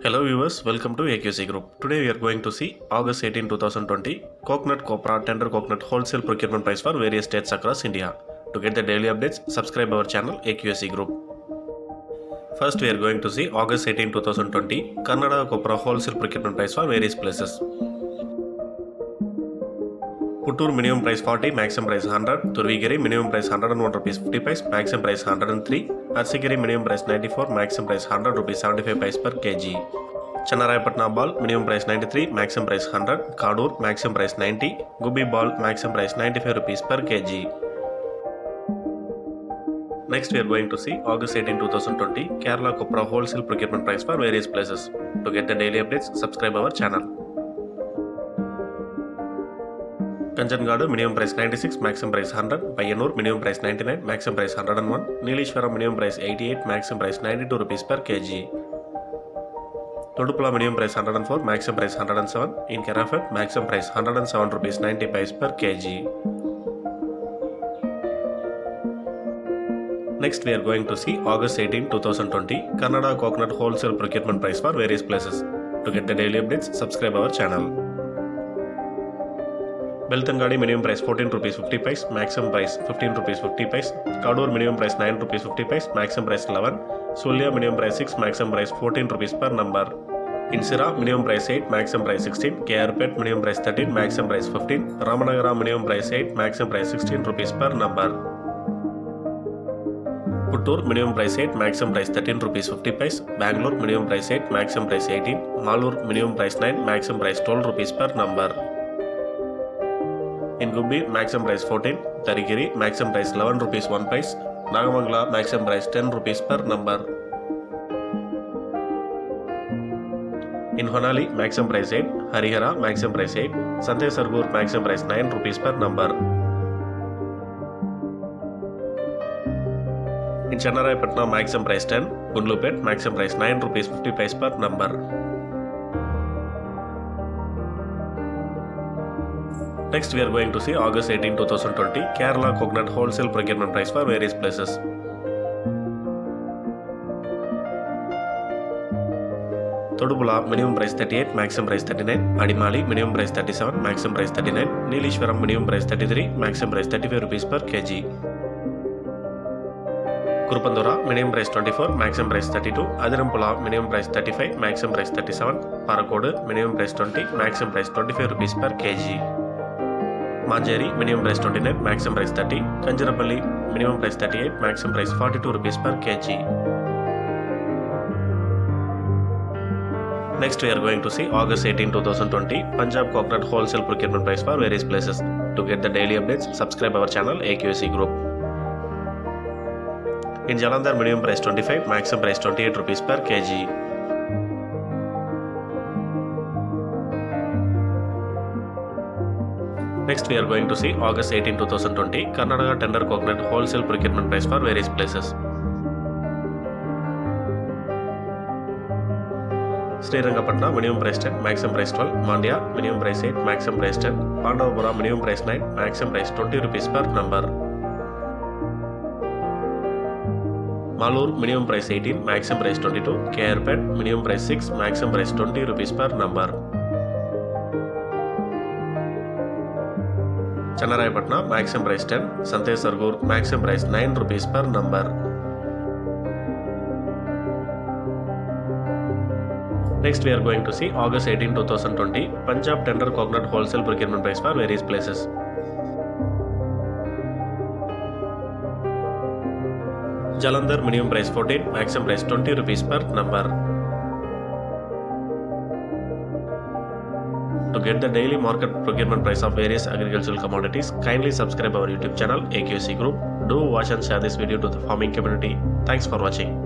Hello viewers, welcome to AQC Group. Today we are going to see August 18, 2020 coconut copra tender coconut wholesale procurement price for various states across India. To get the daily updates, subscribe our channel AQC Group. First we are going to see August 18, 2020 Karnataka copra wholesale procurement price for various places. Tiptur minimum price 40, maximum price 100. Turvigiri minimum price 101 rupees 50 paise, maximum price 103. Arsigiri minimum price 94, maximum price 100 rupees 75 paise per kg. Channarayapatna ball minimum price 93, maximum price 100. Kadur maximum price 90. Gubi ball maximum price 95 rupees per kg. Next we are going to see August 18, 2020 Kerala copra wholesale procurement price for various places. To get the daily updates, subscribe our channel. Kanchanadu minimum price 96, maximum price 100. Payanur minimum price 99, maximum price 101. Neelishwaram minimum price 88, maximum price 92 rupees per kg. Todupula minimum price 104, maximum price 107. In kerafed, maximum price 107 rupees 90 paise per kg. Next we are going to see August 18, 2020 Karnataka coconut wholesale procurement price for various places. To get the daily updates, subscribe our channel. Beltangadi minimum price 14 rupees 50 paise, maximum price 15 rupees 50 paise. Kadur minimum price 9 rupees 50 paise, maximum price 11. Sulya minimum price 6, maximum price 14 rupees per number. Insira minimum price 8, maximum price 16. Kerafed minimum price 13, maximum price 15. Ramanagara minimum price 8, maximum price 16 rupees per number. Tiptur minimum price 8, maximum price 13 rupees 50 paise. Bangalore minimum price 8, maximum price 18. Malur minimum price 9, maximum price 12 rupees per number. In Gubbi, maximum price 14. Tarigiri, maximum price 11 rupees 1 paise. Nagamangala, maximum price 10 rupees per number. In Honali, maximum price 8. Harihara, maximum price 8. Sante Sargur, maximum price 9 rupees per number. In Channarayapatna, maximum price 10. Gundlupet, maximum price 9 rupees 50 paise per number. Next we are going to see August 18, 2020 Kerala coconut wholesale procurement price for various places. Todupula minimum price 38, maximum price 39. Adimali minimum price 37, maximum price 39. Neelishwaram minimum price 33, maximum price 35 rupees per kg. Kurupandura minimum price 24, maximum price 32. Adirampula minimum price 35, maximum price 37. Parakodu minimum price 20, maximum price 25 rupees per kg. Manjeri minimum price 29, maximum price 30. Kanjarapalli minimum price 38, maximum price 42 rupees per kg. Next we are going to see August 18, 2020 Punjab coconut wholesale procurement price for various places. To get the daily updates, subscribe our channel AQC Group. In Jalandhar minimum price 25, maximum price 28 rupees per kg. Next we are going to see August 18, 2020 Karnataka tender coconut wholesale procurement price for various places. Srirangapatna minimum price 10, maximum price 12. Mandya minimum price 8, maximum price 10. Pandavapura minimum price 9, maximum price 20 rupees per number. Malur minimum price 18, maximum price 22. Kerafed minimum price 6, maximum price 20 rupees per number. Channarayapatna maximum price 10. Sante Sargur maximum price 9 rupees per number. Next we are going to see August 18, 2020 Punjab tender coconut wholesale procurement price for various places. Jalandhar minimum price 14, maximum price 20 rupees per number. To get the daily market procurement price of various agricultural commodities, kindly subscribe our YouTube channel AQC Group. Do watch and share this video to the farming community. Thanks for watching.